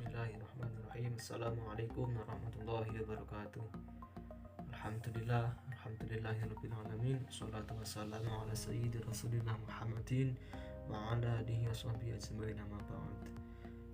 Bismillahirrahmanirrahim. Assalamualaikum warahmatullahi wabarakatuh. Alhamdulillahirabbil alamin. Shalatu wassalamu ala sayyidi rasulillah Muhammadin wa ala alihi washabihi ajmain, amma ba'd.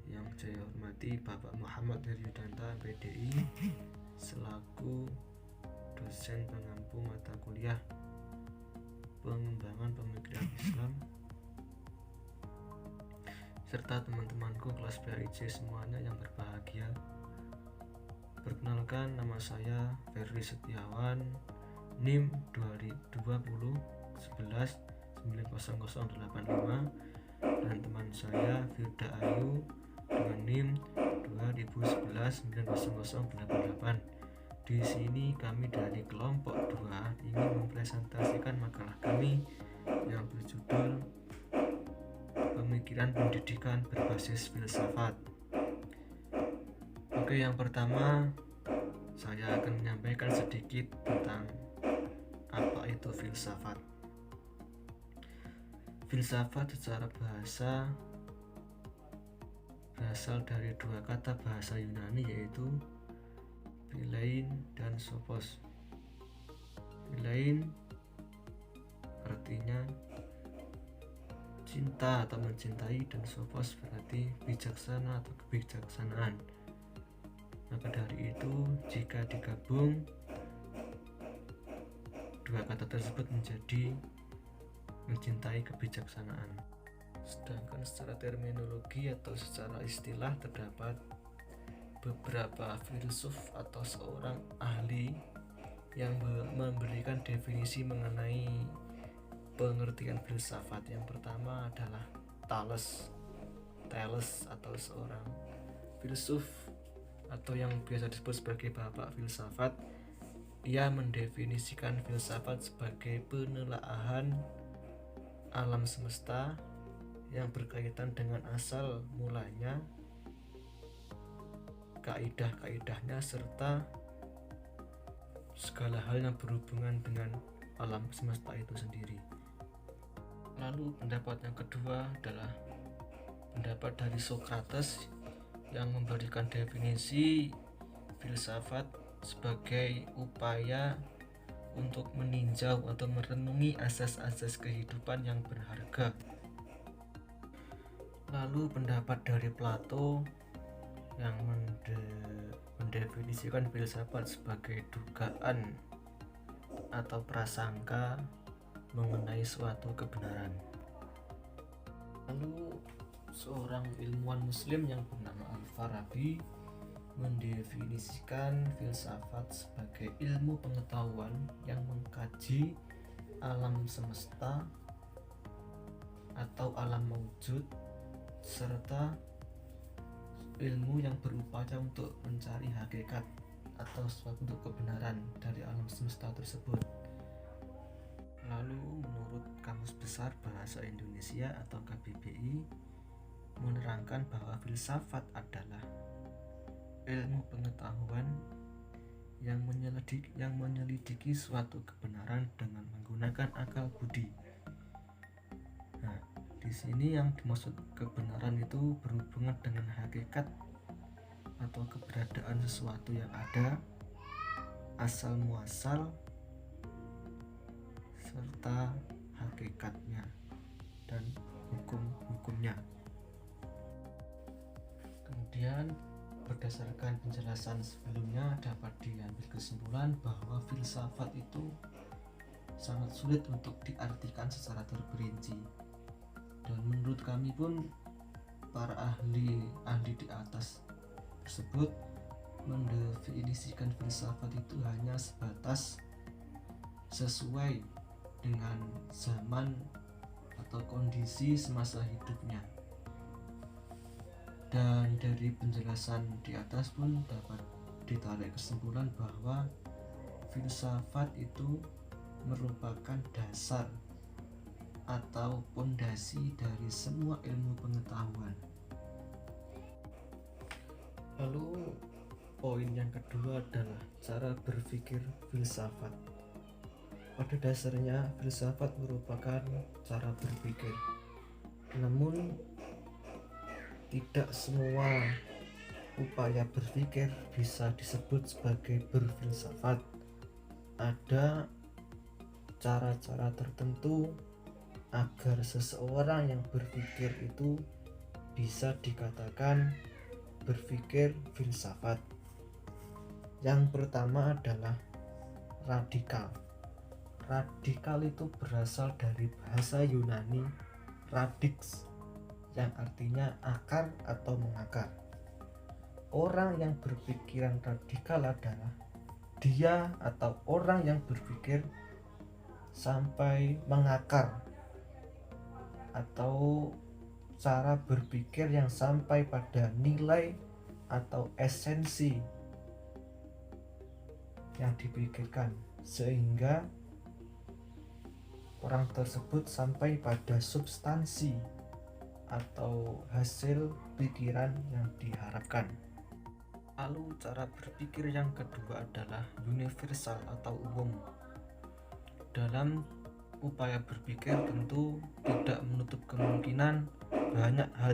Yang saya hormati Bapak Muhammad Heryudanta, PDI, selaku dosen pengampu mata kuliah pengembangan pemikiran Islam, serta teman-temanku kelas PAIJ semuanya yang berbahagia. Perkenalkan, nama saya Ferry Setiawan, NIM 2011 dan teman saya Firda Ayu dengan NIM 2011 Di sini kami dari kelompok 2 ingin mempresentasikan makalah kami yang berjudul Pemikiran Pendidikan Berbasis Filsafat. Oke, yang pertama saya akan menyampaikan sedikit tentang apa itu filsafat. Filsafat secara bahasa berasal dari dua kata bahasa Yunani, yaitu philein dan sophos. Philein artinya cinta atau mencintai, dan sophos berarti bijaksana atau kebijaksanaan. Maka dari itu, jika digabung, dua kata tersebut menjadi mencintai kebijaksanaan. Sedangkan secara terminologi atau secara istilah, terdapat beberapa filsuf atau seorang ahli yang memberikan definisi mengenai pengertian filsafat. Yang pertama adalah Thales atau seorang filsuf atau yang biasa disebut sebagai bapak filsafat. Ia mendefinisikan filsafat sebagai penelaahan alam semesta yang berkaitan dengan asal mulanya, kaidah-kaidahnya, serta segala hal yang berhubungan dengan alam semesta itu sendiri. Lalu pendapat yang kedua adalah pendapat dari Socrates yang memberikan definisi filsafat sebagai upaya untuk meninjau atau merenungi asas-asas kehidupan yang berharga. Lalu pendapat dari Plato yang mendefinisikan filsafat sebagai dugaan atau prasangka mengenai suatu kebenaran. Lalu seorang ilmuwan muslim yang bernama Al-Farabi mendefinisikan filsafat sebagai ilmu pengetahuan yang mengkaji alam semesta atau alam maujud, serta ilmu yang berupaya untuk mencari hakikat atau suatu kebenaran dari alam semesta tersebut. Lalu menurut Kamus Besar Bahasa Indonesia atau KBBI menerangkan bahwa filsafat adalah ilmu pengetahuan yang menyelidiki suatu kebenaran dengan menggunakan akal budi. Nah, di sini yang dimaksud kebenaran itu berhubungan dengan hakikat atau keberadaan sesuatu yang ada, asal muasal, serta hakikatnya dan hukum-hukumnya. Kemudian berdasarkan penjelasan sebelumnya dapat diambil kesimpulan bahwa filsafat itu sangat sulit untuk diartikan secara terperinci, dan menurut kami pun para ahli di atas tersebut mendefinisikan filsafat itu hanya sebatas sesuai dengan zaman atau kondisi semasa hidupnya. Dan dari penjelasan di atas pun dapat ditarik kesimpulan bahwa filsafat itu merupakan dasar atau pondasi dari semua ilmu pengetahuan. Lalu poin yang kedua adalah cara berpikir filsafat. Pada dasarnya, filsafat merupakan cara berpikir. Namun, tidak semua upaya berpikir bisa disebut sebagai berfilsafat. Ada cara-cara tertentu agar seseorang yang berpikir itu bisa dikatakan berpikir filsafat. Yang pertama adalah radikal. Radikal itu berasal dari bahasa Yunani radix, yang artinya akar atau mengakar. Orang yang berpikiran radikal adalah dia atau orang yang berpikir sampai mengakar, atau cara berpikir yang sampai pada nilai atau esensi yang dipikirkan, sehingga orang tersebut sampai pada substansi atau hasil pikiran yang diharapkan. Lalu cara berpikir yang kedua adalah universal atau umum. Dalam upaya berpikir tentu tidak menutup kemungkinan banyak hal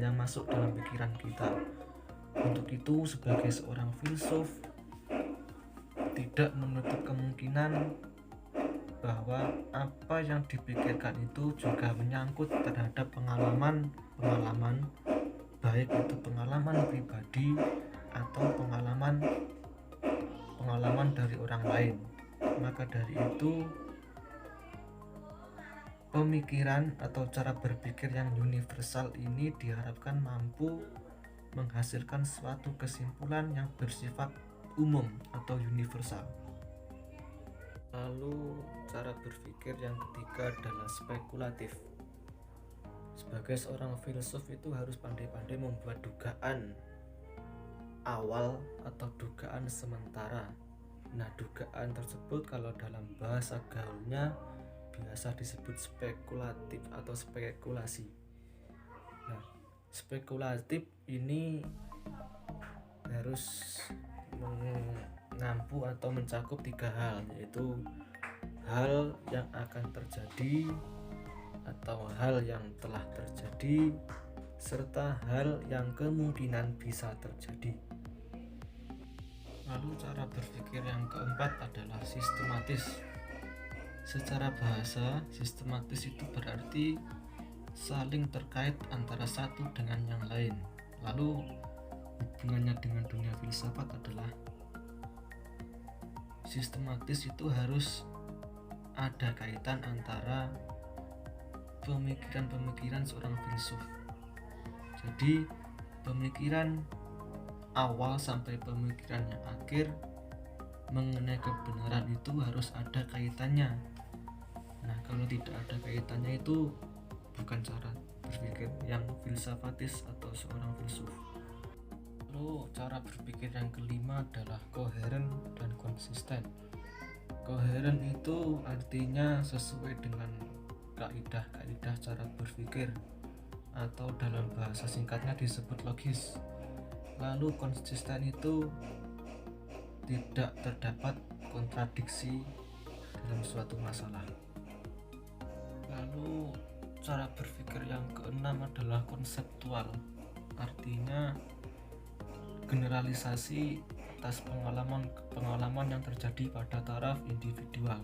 yang masuk dalam pikiran kita. Untuk itu, sebagai seorang filsuf tidak menutup kemungkinan bahwa apa yang dipikirkan itu juga menyangkut terhadap pengalaman, baik itu pengalaman pribadi atau pengalaman dari orang lain. Maka dari itu, pemikiran atau cara berpikir yang universal ini diharapkan mampu menghasilkan suatu kesimpulan yang bersifat umum atau universal. Lalu cara berpikir yang ketiga adalah spekulatif. Sebagai seorang filsuf itu harus pandai-pandai membuat dugaan awal atau dugaan sementara. Nah, dugaan tersebut kalau dalam bahasa gaulnya biasa disebut spekulatif atau spekulasi. Nah, spekulatif ini harus mengampu atau mencakup 3 hal, yaitu hal yang akan terjadi atau hal yang telah terjadi, serta hal yang kemungkinan bisa terjadi. Lalu cara berpikir yang keempat adalah sistematis. Secara bahasa, sistematis itu berarti saling terkait antara satu dengan yang lain. Lalu hubungannya dengan dunia filsafat adalah sistematis itu harus ada kaitan antara pemikiran-pemikiran seorang filsuf. Jadi pemikiran awal sampai pemikiran yang akhir mengenai kebenaran itu harus ada kaitannya. Nah, kalau tidak ada kaitannya itu bukan cara berpikir yang filsafatis atau seorang filsuf. Lalu cara berpikir yang kelima adalah koheren dan konsisten. Koheren itu artinya sesuai dengan kaidah-kaidah cara berpikir, atau dalam bahasa singkatnya disebut logis. Lalu konsisten itu tidak terdapat kontradiksi dalam suatu masalah. Lalu cara berpikir yang keenam adalah konseptual. Artinya generalisasi atas pengalaman yang terjadi pada taraf individual.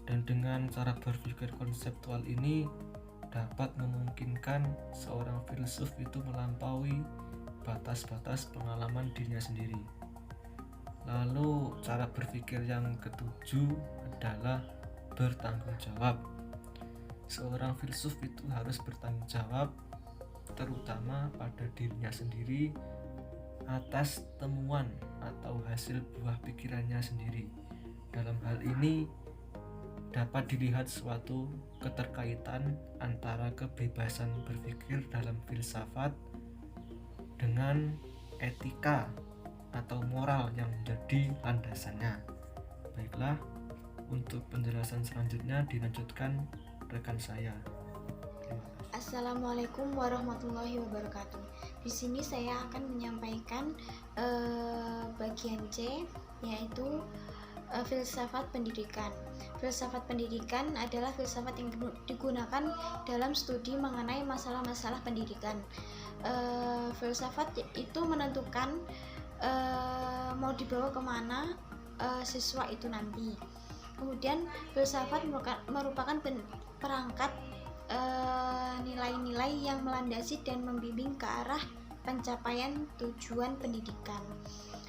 Dan dengan cara berpikir konseptual ini dapat memungkinkan seorang filsuf itu melampaui batas-batas pengalaman dirinya sendiri. Lalu cara berpikir yang ketujuh adalah bertanggung jawab. Seorang filsuf itu harus bertanggung jawab terutama pada dirinya sendiri atas temuan atau hasil buah pikirannya sendiri. Dalam hal ini dapat dilihat suatu keterkaitan antara kebebasan berpikir dalam filsafat dengan etika atau moral yang menjadi landasannya. Baiklah, untuk penjelasan selanjutnya dilanjutkan rekan saya. Assalamualaikum warahmatullahi wabarakatuh. Di sini saya akan menyampaikan bagian C, yaitu filsafat pendidikan. Filsafat pendidikan adalah filsafat yang digunakan dalam studi mengenai masalah-masalah pendidikan. Filsafat itu menentukan mau dibawa kemana siswa itu nanti. Kemudian filsafat merupakan perangkat nilai-nilai yang melandasi dan membimbing ke arah pencapaian tujuan pendidikan.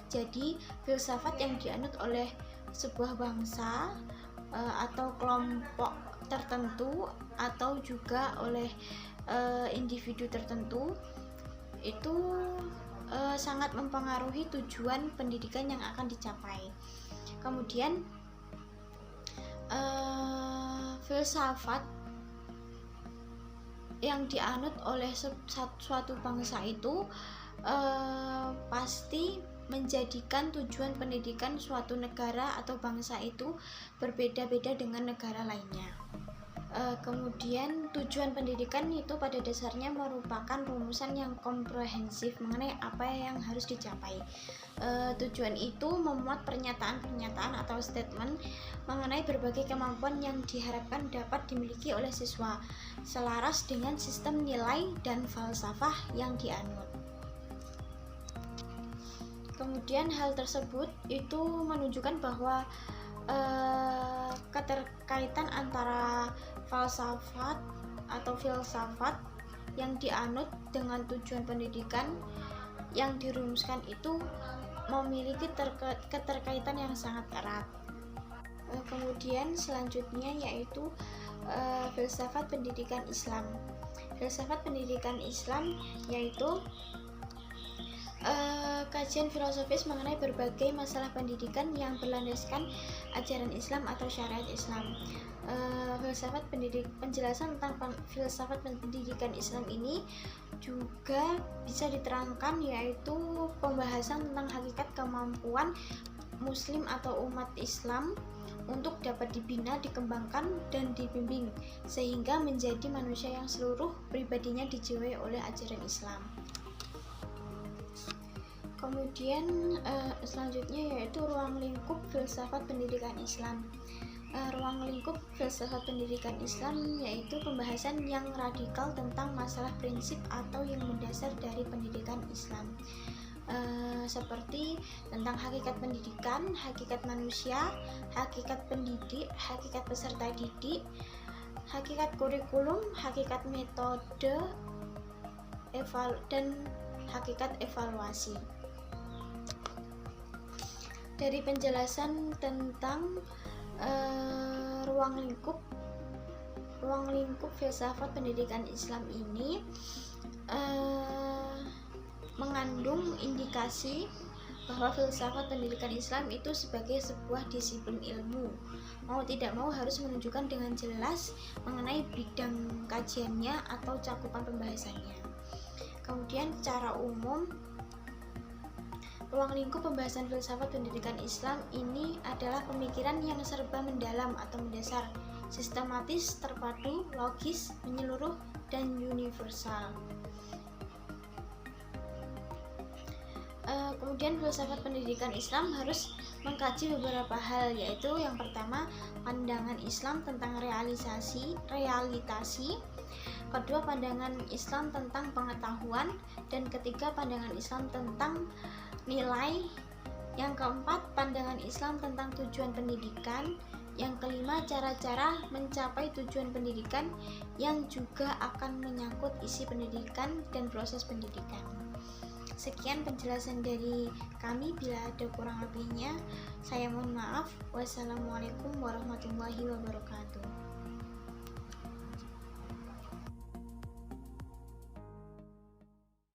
Jadi filsafat yang dianut oleh sebuah bangsa atau kelompok tertentu atau juga oleh individu tertentu itu sangat mempengaruhi tujuan pendidikan yang akan dicapai. Kemudian filsafat yang dianut oleh suatu bangsa itu pasti menjadikan tujuan pendidikan suatu negara atau bangsa itu berbeda-beda dengan negara lainnya. Kemudian tujuan pendidikan itu pada dasarnya merupakan rumusan yang komprehensif mengenai apa yang harus dicapai. Tujuan itu memuat pernyataan-pernyataan atau statement mengenai berbagai kemampuan yang diharapkan dapat dimiliki oleh siswa, selaras dengan sistem nilai dan falsafah yang dianut. Kemudian hal tersebut itu menunjukkan bahwa keterkaitan antara falsafat atau filsafat yang dianut dengan tujuan pendidikan yang dirumuskan itu memiliki keterkaitan yang sangat erat. Kemudian selanjutnya yaitu filsafat pendidikan Islam. Filsafat pendidikan Islam yaitu kajian filosofis mengenai berbagai masalah pendidikan yang berlandaskan ajaran Islam atau syariat Islam. Penjelasan tentang filsafat pendidikan Islam ini juga bisa diterangkan yaitu pembahasan tentang hakikat kemampuan Muslim atau umat Islam untuk dapat dibina, dikembangkan, dan dibimbing sehingga menjadi manusia yang seluruh pribadinya dijiwai oleh ajaran Islam. Kemudian selanjutnya yaitu ruang lingkup filsafat pendidikan Islam. Ruang lingkup filsafat pendidikan Islam yaitu pembahasan yang radikal tentang masalah prinsip atau yang mendasar dari pendidikan Islam, seperti tentang hakikat pendidikan, hakikat manusia, hakikat pendidik, hakikat peserta didik, hakikat kurikulum, hakikat metode, dan hakikat evaluasi. Dari penjelasan tentang ruang lingkup filsafat pendidikan Islam ini mengandung indikasi bahwa filsafat pendidikan Islam itu sebagai sebuah disiplin ilmu, mau tidak mau harus menunjukkan dengan jelas mengenai bidang kajiannya atau cakupan pembahasannya. Kemudian secara umum ruang lingkup pembahasan filsafat pendidikan Islam ini adalah pemikiran yang serba mendalam atau mendasar, sistematis, terpadu, logis, menyeluruh, dan universal. Kemudian filsafat pendidikan Islam harus mengkaji beberapa hal, yaitu yang pertama pandangan Islam tentang realitasi, kedua pandangan Islam tentang pengetahuan, dan ketiga pandangan Islam tentang nilai, yang keempat pandangan Islam tentang tujuan pendidikan, yang kelima cara-cara mencapai tujuan pendidikan yang juga akan menyangkut isi pendidikan dan proses pendidikan. Sekian penjelasan dari kami, bila ada kurang lebihnya saya mohon maaf. Wassalamualaikum warahmatullahi wabarakatuh.